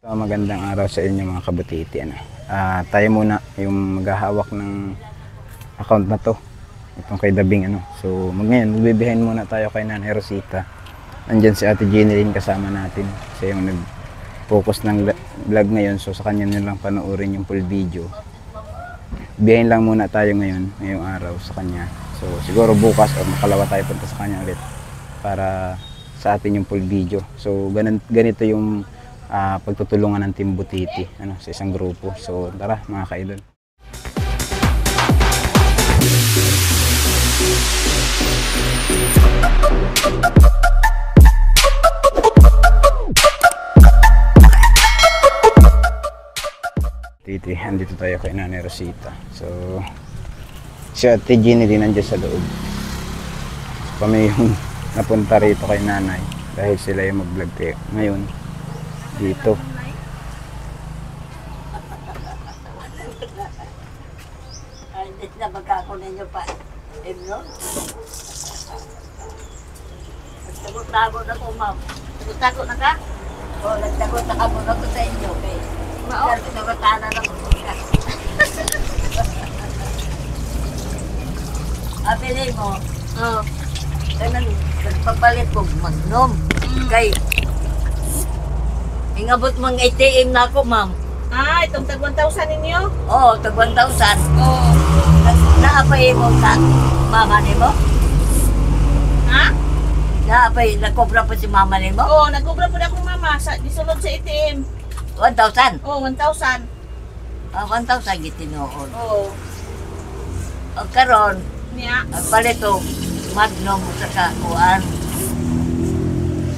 Magandang araw sa inyo mga kabutiti. Tayo muna yung maghahawak ng account na to. Itong kay Dabing So ngayon, magbibihin muna tayo kay Nanay Rosita. Nandyan si Ate Jeneline kasama natin. Siya yung nag-focus ng vlog ngayon. So sa kanya nilang panoorin yung full video. Bihin lang muna tayo ngayong araw sa kanya. So siguro bukas o makalawa tayo punta sa kanya ulit para sa atin yung full video. So ganito yung pagtutulungan ng Team Butiti sa isang grupo. So tara mga kaidol. Titi, andito tayo kay Nanay Rosita. So si Ate Ginny din nandiyan sa loob. Kami yung napunta rito kay Nanay dahil sila yung mag-vlog ngayon dito. Ay, hindi na magkako ninyo pa. Ibno? Nagtagot-tagot na ko, ma'am. Nagtagot na ka? Oo, nagtagot-tagot na ko sa inyo. Mao? Nagtagot-tagot na ko. Apili mo? Oo. Ganun, nagpapalit ko, Magnum. Kay ingabot mong ATM na ako, ma'am. Itong tag 1,000 ninyo? Oo, tag 1,000. Oo. Naapay mo ka, mama ni mo? Ha? Naapay, nakobra pa si mama ni mo? Oo, nagkubra po na akong mama sa disunod sa ATM. 1,000? Oo, 1,000. 1,000 gitinoon. Oo. O karon, Niya? palit o Magnum sa kakuan,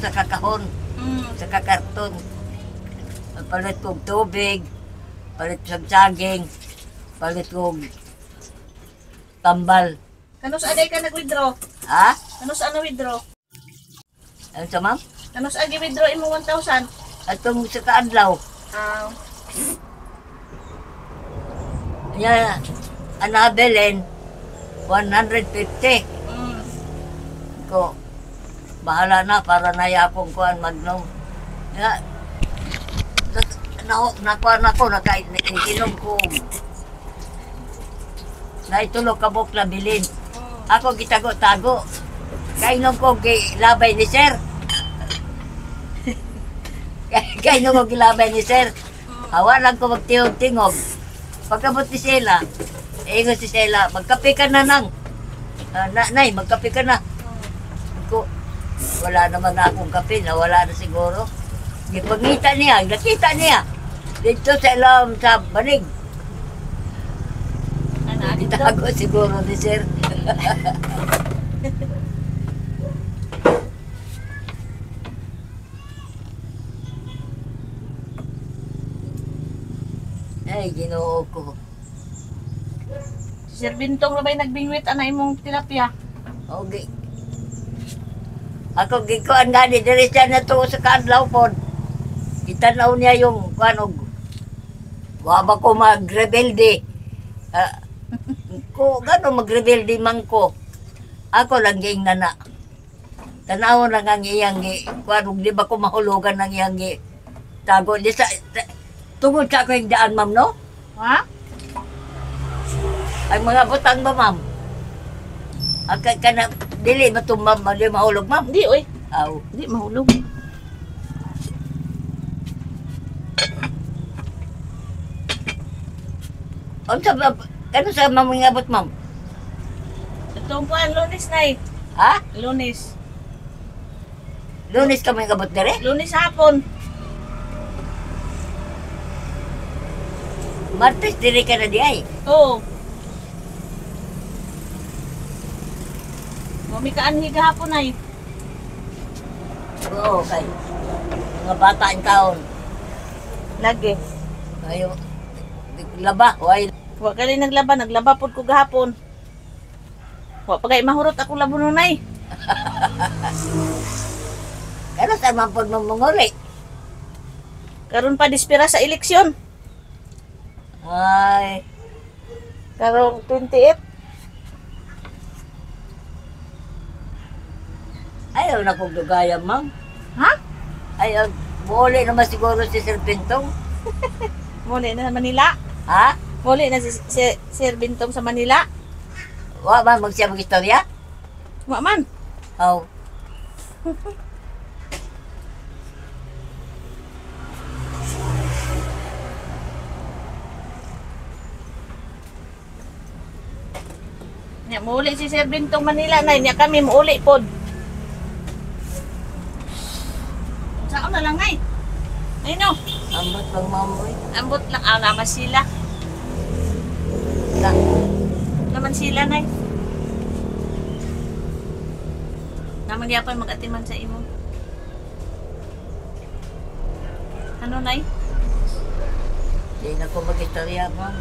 sa kakahon, sa kakarton. Palit kong tubig, palit sa saging, palit kong tambal. Kano sa aday ka nag-withdraw? Ha? Kano sa ano withdraw? Ano sa ma'am? Kano sa agi-withdraw imo 1,000? Atong sa kaadlaw. Yan, anabelin, 150. Ko, bahala na para nayapong kuan Magnum. Ya, nakuha na ko, nakainom ko. Naitulog kabok na bilin. Ako gitago-tago. Kainom ko labay ni sir. Kainom ko gilabay ni sir. Hawa lang ko magtingog-tingog. Pagkabot ni Sela, ingon si Sela, magkape ka na nang. Nay, magkape ka na. Ko, wala naman na akong kape, nawala na siguro. Ipagkita niya, nakita niya. Dito sa ilam sa banig. Itago siguro ni sir. Ay, Ginoo ko. Si Sir Bintong na ba'y nagbingwit ana imong tilapia? Okay. Ako gikuan gani diri siya na to sa kadlaw pod. Itanaw niya yung kuanog. Waba ko magrebelde. Ko gano magrebelde man ko. Ako lang ging nana. Tanaw na nga iyang kuanog di ba ko mahulugan ng iyang tago di sa tungod sa ko yung daan ma'am no? Ha? Ay mga butang ba ma'am? Kana dili matumam di mahulog ma'am. Di oy. Aw. Di mahulog. Unsa ba kano sa mamingabot ma'am? Itong kuan Lunes na Ha? Lunes. Lunes ka mangabot dire? Lunes hapon. Martes dire ka na di ay. Oo. Mamikaan higahapon ay. Oo, kay mga bata ang taon. Lagi. Ayo. Laba, way. Wa ka rin naglaba pod ko gahapon. Wa pagay mahurot akong labununay. Kano sa man pod mamunguli? Karon pa dispira sa eleksyon. Ay, Karong 28. ayaw na kong dugaya, ma'am. Ha? Ayaw, Muli naman siguro si Sir Bintong. Muli na sa Manila. Ha? Muli na si Sir Bintong sa Manila. Wa ba magsiya mag-istorya? Wa man. Oh. Nya muli si Sir Bintong Manila na nya kami muuli pod. Saan na lang nay? Ay no, Ambot bang mamoy? ambot lang naman sila. Na. Naman sila nay. Naman yapon mag-atiman sa imo. Ano nay? Di na ko mag-istorya, ma'am.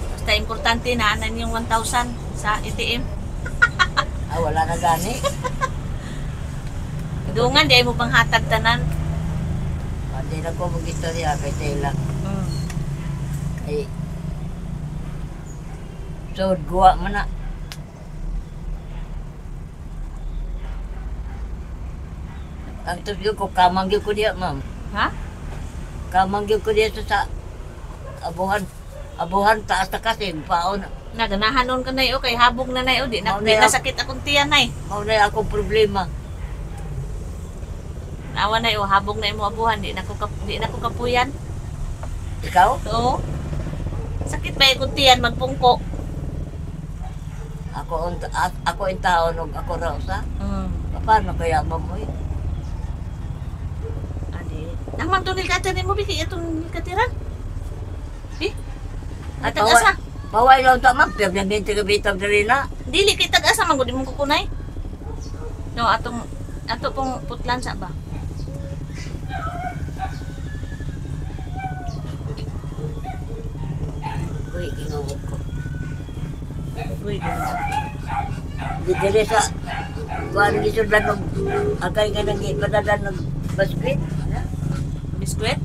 Basta importante na anan yung 1,000 sa ATM. Ah, wala na gani. Dungan di mo pang hatag tanan. Ah, di na ko mag-istorya kay Tela. Kay... So, guwa man na. Ang tubig ko, kamangyo ko diya, ma'am. Ha? Kamangyo ko diya sa abuhan. Abuhan, taas na kasi, paon. Naganahanon ka nay o kay habog na nay o di na, Mao di na na sakit akong tiyan nay. Mao na akong problema. Nawa nay o habog na imo abuhan di na ko kapuyan. Ikaw? Oo. Sakit ba akong tiyan magpungko? Ako ang taon, og ako raw sa. Paano kaya mamoy? Adi. Naman to nilkatiran mo biki itong nilkatiran. Eh? Atag asa? Baway lang ito, ma'am. Piyag na binti ka bitag na rin na. Dili kay tag asa man gud imong kukunay. No, ato pong putlan sa ba? Uy, ginawag ko. Uy, ganda. Di dire sa... Kuhaan gisundan ng... Akay nga nang ipadadan ng basket. Biskwit?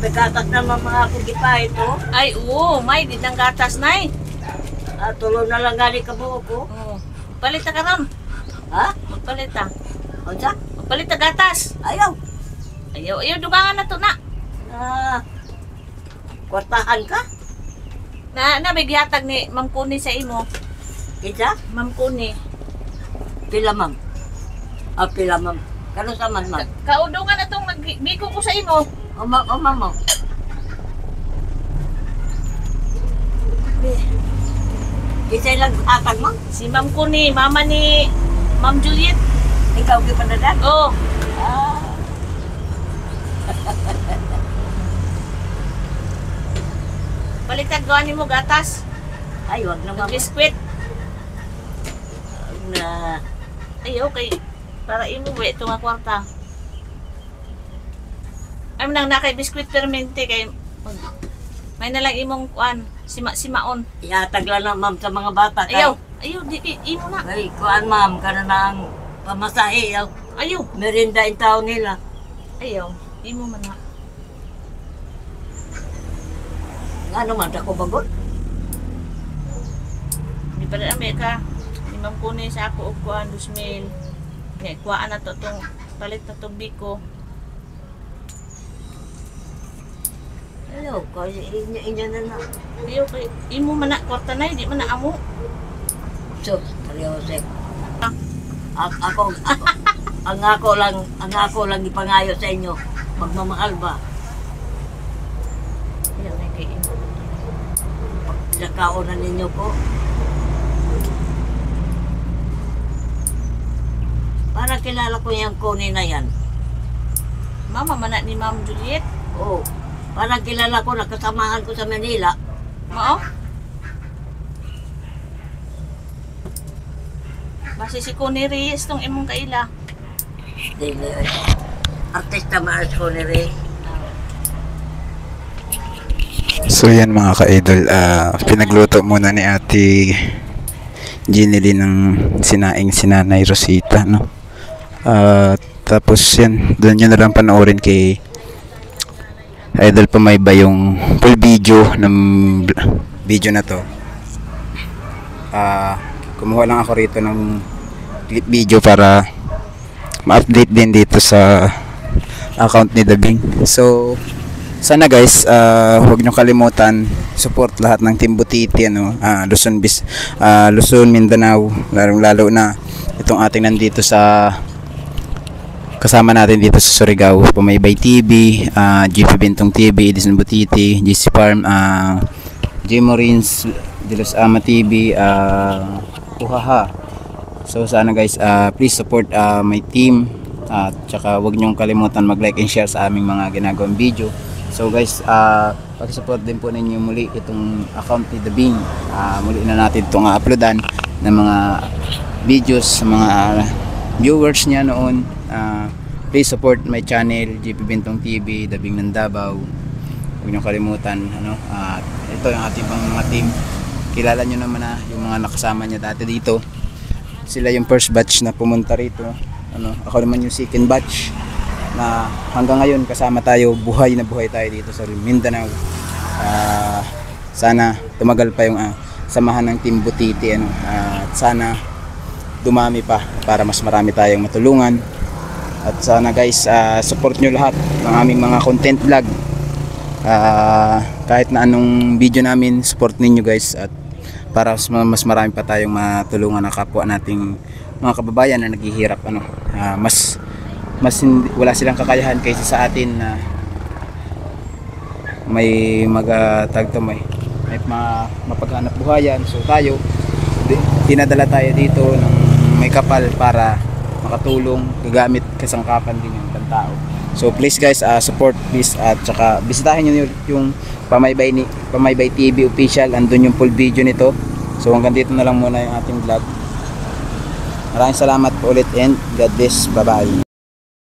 Pagkatas naman mga kugipa ito. Ay, oo, may di nang gatas nay. Tulo na lang gani ka buo ko. Oo. Magpalit ka ron. Ha? Magpalit ta. Unsa? Magpalit ta gatas. Ayaw. Ayaw dugangan na to na. Kwartahan ka? Na may gihatag ni Ma'am Kuni sa imo. Isa? Ma'am Kuni. Pila, ma'am. Pila, ma'am. Kano sa man, ma'am? Kaudungan na tong nagbiko ko sa imo. O, ma'am. Isa lang atag mo? Si Ma'am Kuni, mama ni Ma'am Juliet. Ikaw gipadadan? Oh, baliktad gawan mo gatas. Ay, wag na, ma'am. Biskwit. Na... Ay, okay. Para imo ba ito nga kwarta. Ay, nang nakay biskwit permente kay may nalang imong kuan, simaon. Iatag lang na, ma'am, sa mga bata. Ayaw, di imo na. Ay, kuan, ma'am, kana na ang pamasahe. Ayaw, Merinda yung tao nila. ayaw, imo man na. Nga naman, ako bagot. Di pa rin ka. Ni Ma'am Kuni sa ako og kuan 2,000. Nga kuan na to tong palit na tong biko. Hello, kasi inyo na na. Ayaw kay imo man na kwarta na di man na amo. So, seryoso. Ah. Ang ako lang ipangayo sa inyo. Magmamahal ba? Ayaw na kay imo. Pinakaon na ninyo ko. Para kilala ko yung Kuni na yan. Mama man na ni Ma'am Juliet. Oo. Para kilala ko, nakasamahan ko sa Manila. Mao? Basi si Kuni Reyes tong imong kaila. Dili. Artista maas ko ni Ray. So yan mga ka-idol, pinagluto muna ni Ate Ginily ng sinaing si Nanay Rosita, no? Tapos yan, doon nyo na lang panoorin kay Idol Pamayba yung full video ng video na to. Kumuha lang ako rito ng clip video para ma-update din dito sa account ni Dabing. So sana guys, huwag nyo kalimutan support lahat ng Team Butiti, ano, Luzon, Mindanao, lalo na itong ating nandito sa kasama natin dito sa Surigao, Pumaybay TV, GP Bintong TV, Edison Butiti, GC Farm, J. Morins, Dilos Ama TV, Uhaha. So sana guys, please support my team, at tsaka huwag nyong kalimutan mag-like and share sa aming mga ginagawang video. So guys, pag-support din po ninyo muli itong account ni Dabing. Muli na natin itong uploadan ng mga videos sa mga viewers niya noon. Please support my channel, GP Bintong TV, Dabing ng Davao. Huwag niyo kalimutan, ano, ito yung ating pang mga team. Kilala niyo naman na yung mga nakasama niya dati dito. Sila yung first batch na pumunta rito, ano, ako naman yung second batch na hanggang ngayon kasama tayo, buhay na buhay tayo dito sa Mindanao. Sana tumagal pa yung samahan ng Team Butiti, ano, at sana dumami pa para mas marami tayong matulungan. At sana guys, support nyo lahat ng aming mga content vlog. Kahit na anong video namin, support ninyo guys, at para mas marami pa tayong matulungan ng kapwa nating mga kababayan na naghihirap, ano, wala silang kakayahan kaysa sa atin na may mapaghanap buhayan. So tayo, tinadala tayo dito ng may kapal para makatulong, gagamit kasangkapan din yung tao. So please guys, support please, at saka bisitahin nyo yung Pamaybay TV official, andun yung full video nito. So hanggang dito na lang muna yung ating vlog. Maraming salamat po ulit and God bless, bye bye.